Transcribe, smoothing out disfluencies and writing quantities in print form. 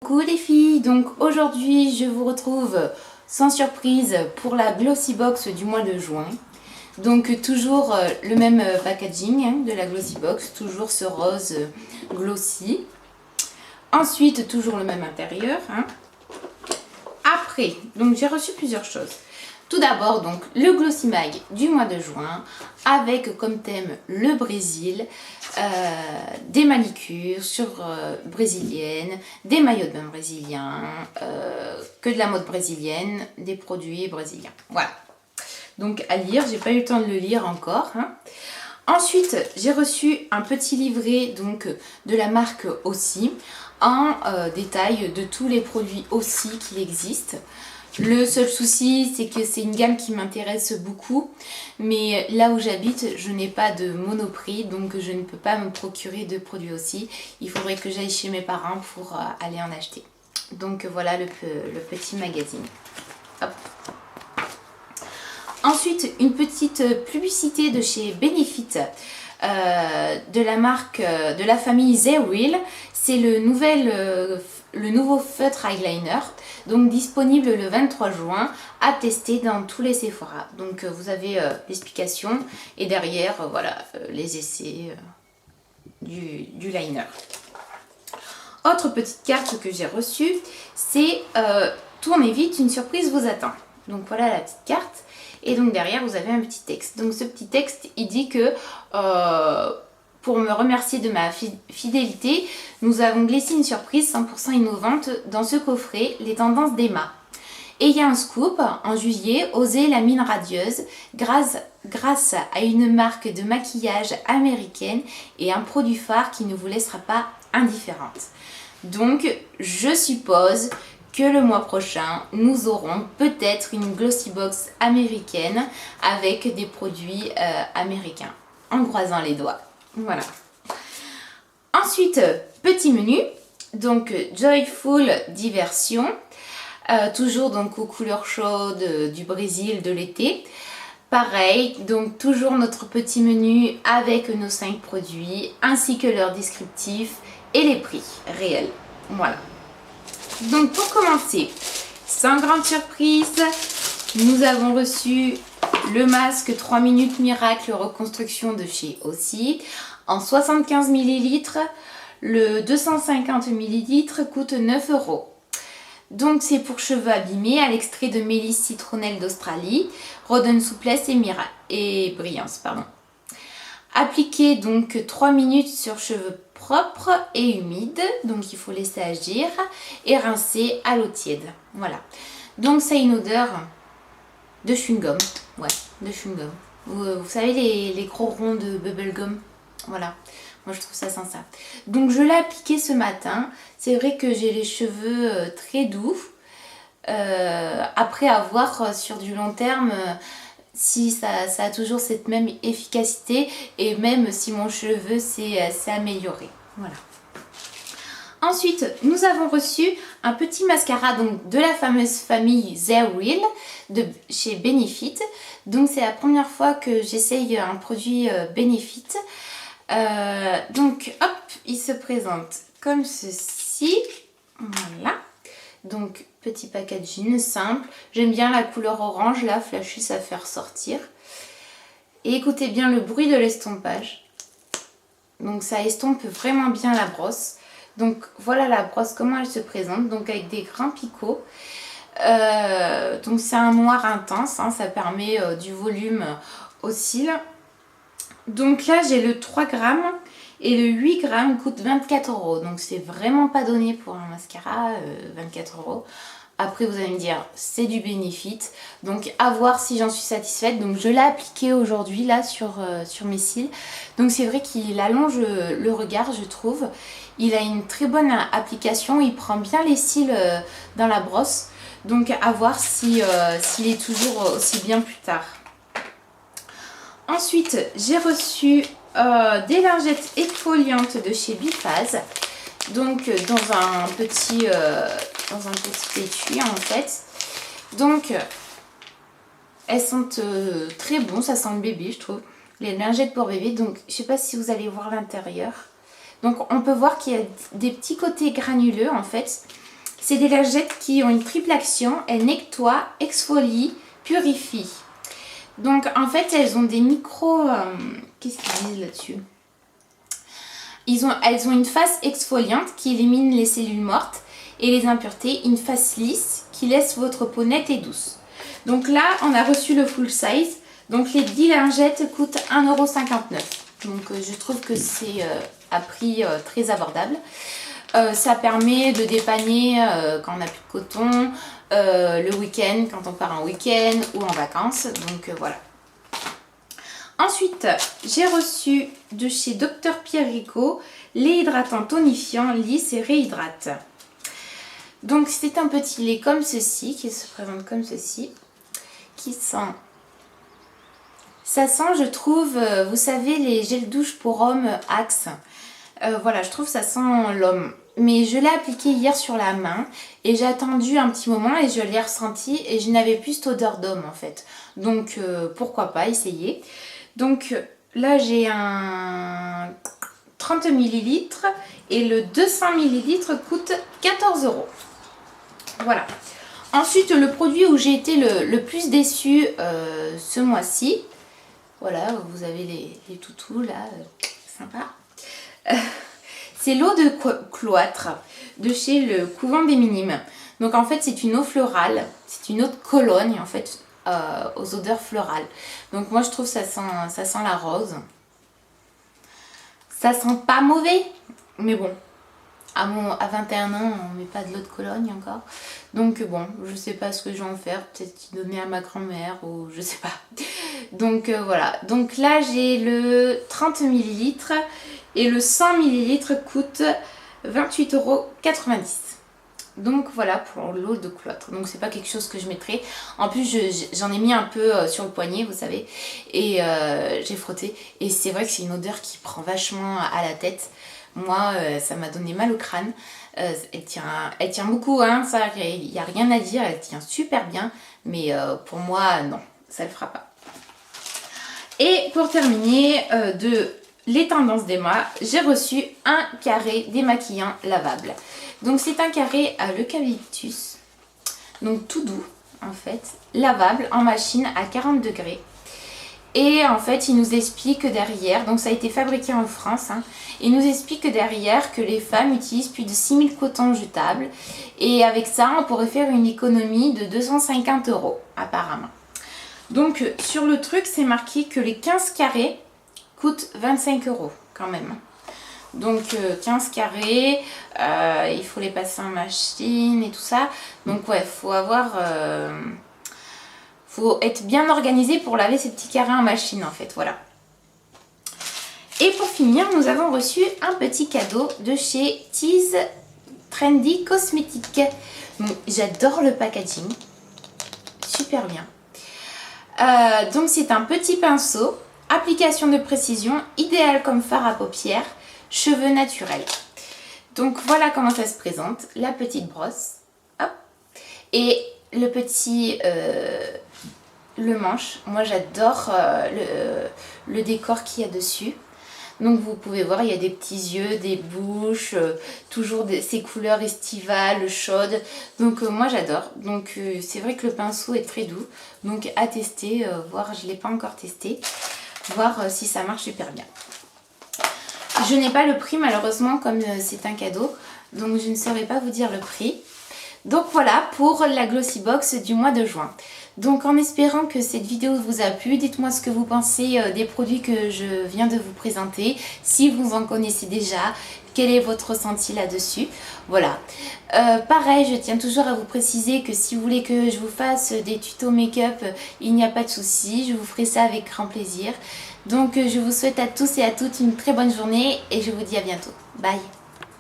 Coucou les filles, donc aujourd'hui je vous retrouve sans surprise pour la Glossy Box du mois de juin. Donc toujours le même packaging de la Glossy Box, toujours ce rose glossy. Ensuite toujours le même intérieur. Après, donc j'ai reçu plusieurs choses. Tout d'abord donc le Glossy Mag du mois de juin avec comme thème le Brésil, des manicures brésiliennes, des maillots de bain brésiliens, que de la mode brésilienne, des produits brésiliens. Voilà. Donc à lire, j'ai pas eu le temps de le lire encore. Ensuite, j'ai reçu un petit livret donc de la marque Aussi en détail de tous les produits Aussi qu'il existe. Le seul souci, c'est que c'est une gamme qui m'intéresse beaucoup, mais là où j'habite, je n'ai pas de Monoprix, donc je ne peux pas me procurer de produits Aussi. Il faudrait que j'aille chez mes parents pour aller en acheter. Donc voilà le petit magazine. Hop. Ensuite, une petite publicité de chez Benefit, de la marque de la famille Zereal. C'est le nouveau feutre eyeliner, donc disponible le 23 juin, à tester dans tous les Sephora. Donc vous avez l'explication et derrière voilà les essais du liner. Autre petite carte que j'ai reçue, c'est tournez vite, une surprise vous attend. Donc voilà la petite carte. Et donc derrière vous avez un petit texte. Donc ce petit texte il dit que pour me remercier de ma fidélité, nous avons glissé une surprise 100% innovante dans ce coffret, les tendances d'Emma. Et il y a un scoop, en juillet, osez la mine radieuse grâce à une marque de maquillage américaine et un produit phare qui ne vous laissera pas indifférente. Donc je suppose que le mois prochain, nous aurons peut-être une Glossy Box américaine avec des produits américains, en croisant les doigts. Voilà. Ensuite, petit menu, donc Joyful Diversion, toujours donc aux couleurs chaudes du Brésil de l'été. Pareil, donc toujours notre petit menu avec nos 5 produits, ainsi que leur descriptif et les prix réels. Voilà. Donc pour commencer, sans grande surprise, nous avons reçu le masque 3 minutes miracle reconstruction de chez Aussi en 75 ml. Le 250 ml coûte 9 €. Donc c'est pour cheveux abîmés à l'extrait de mélisse citronnelle d'Australie, redonne souplesse et brillance. Appliquez donc 3 minutes sur cheveux propres et humides, donc il faut laisser agir et rincer à l'eau tiède. Voilà. Donc ça a une odeur de chewing-gum. Ouais, de chewing-gum. Vous savez les gros ronds de bubblegum. Voilà. Moi je trouve ça sent ça. Donc je l'ai appliqué ce matin. C'est vrai que j'ai les cheveux très doux. Après à voir sur du long terme si ça a toujours cette même efficacité et même si mon cheveu s'est amélioré. Voilà. Ensuite, nous avons reçu un petit mascara donc, de la fameuse famille Zereal de chez Benefit. Donc c'est la première fois que j'essaye un produit Benefit. Donc hop, il se présente comme ceci. Voilà. Donc petit packaging simple. J'aime bien la couleur orange là, flashy, ça fait ressortir. Et écoutez bien le bruit de l'estompage. Donc ça estompe vraiment bien la brosse. Donc voilà la brosse, comment elle se présente. Donc avec des grands picots. Donc c'est un noir intense, ça permet du volume aux cils. Donc là j'ai le 3 grammes et le 8 grammes coûte 24 €. Donc c'est vraiment pas donné pour un mascara, 24 €. Après vous allez me dire c'est du Benefit. Donc à voir si j'en suis satisfaite. Donc je l'ai appliqué aujourd'hui là sur mes cils. Donc c'est vrai qu'il allonge le regard je trouve. Il a une très bonne application. Il prend bien les cils dans la brosse. Donc à voir s'il est toujours aussi bien plus tard. Ensuite, j'ai reçu des lingettes exfoliantes de chez Biphase. Donc dans un petit étui en fait. Donc elles sentent très bon, ça sent le bébé je trouve. Les lingettes pour bébé. Donc je sais pas si vous allez voir l'intérieur. Donc on peut voir qu'il y a des petits côtés granuleux en fait. C'est des lingettes qui ont une triple action. Elles nettoient, exfolient, purifient. Donc en fait elles ont des micro... qu'est-ce qu'ils disent là-dessus? Elles ont une face exfoliante qui élimine les cellules mortes et les impuretés. Une face lisse qui laisse votre peau nette et douce. Donc là on a reçu le full size. Donc les 10 lingettes coûtent 1,59 €. Donc je trouve que c'est à prix très abordable. Ça permet de dépanner quand on n'a plus de coton, le week-end, quand on part en week-end ou en vacances. Donc voilà. Ensuite, j'ai reçu de chez Dr Pierrico lait hydratant tonifiant, lisse et réhydrate. Donc c'est un petit lait comme ceci, qui se présente comme ceci, qui sent... Ça sent, je trouve, vous savez, les gels douche pour hommes Axe. Voilà, je trouve ça sent l'homme. Mais je l'ai appliqué hier sur la main et j'ai attendu un petit moment et je l'ai ressenti et je n'avais plus cette odeur d'homme en fait. Donc pourquoi pas essayer. Donc là j'ai un 30 ml et le 200 ml coûte 14 €. Voilà. Ensuite le produit où j'ai été le plus déçue ce mois-ci. Voilà, vous avez les toutous là, sympa. C'est l'eau de cloître de chez le Couvent des Minimes. Donc en fait c'est une eau florale, c'est une eau de Cologne en fait aux odeurs florales. Donc moi je trouve ça sent la rose. Ça sent pas mauvais, mais bon, à 21 ans on met pas de l'eau de Cologne encore. Donc bon, je sais pas ce que je vais en faire, peut-être donner à ma grand-mère ou je sais pas. Donc voilà, donc là j'ai le 30 ml. Et le 100 ml coûte 28,90 €. Donc voilà pour l'eau de cloître. Donc c'est pas quelque chose que je mettrai. En plus j'en ai mis un peu sur le poignet, vous savez. Et j'ai frotté. Et c'est vrai que c'est une odeur qui prend vachement à la tête. Moi ça m'a donné mal au crâne. Elle tient beaucoup, hein, ça, il n'y a rien à dire. Elle tient super bien. Mais pour moi non, ça le fera pas. Et pour terminer les tendances d'Emma, j'ai reçu un carré démaquillant lavable. Donc c'est un carré à l'eucalyptus, donc tout doux en fait, lavable en machine à 40 degrés. Et en fait il nous explique que derrière, donc ça a été fabriqué en France, hein, il nous explique que derrière que les femmes utilisent plus de 6000 cotons jetables. Et avec ça on pourrait faire une économie de 250 € apparemment. Donc sur le truc c'est marqué que les 15 carrés coûte 25 € quand même. Donc 15 carrés, il faut les passer en machine et tout ça. Donc ouais, faut être bien organisé pour laver ces petits carrés en machine en fait, voilà. Et pour finir, nous avons reçu un petit cadeau de chez Tease Trendy Cosmétiques. Donc j'adore le packaging, super bien. Donc c'est un petit pinceau. Application de précision, idéal comme fard à paupières, cheveux naturels. Donc voilà comment ça se présente, la petite brosse, hop, et le petit, le manche. Moi j'adore le décor qu'il y a dessus. Donc vous pouvez voir, il y a des petits yeux, des bouches, toujours ces couleurs estivales, chaudes. Donc moi j'adore. Donc c'est vrai que le pinceau est très doux. Donc à tester, voir, je ne l'ai pas encore testé. Voir si ça marche super bien. Je n'ai pas le prix malheureusement comme c'est un cadeau. Donc je ne saurais pas vous dire le prix. Donc voilà pour la Glossy Box du mois de juin. Donc en espérant que cette vidéo vous a plu, dites-moi ce que vous pensez des produits que je viens de vous présenter. Si vous en connaissez déjà, quel est votre ressenti là-dessus. Voilà. Pareil, je tiens toujours à vous préciser que si vous voulez que je vous fasse des tutos make-up, il n'y a pas de souci. Je vous ferai ça avec grand plaisir. Donc je vous souhaite à tous et à toutes une très bonne journée et je vous dis à bientôt. Bye.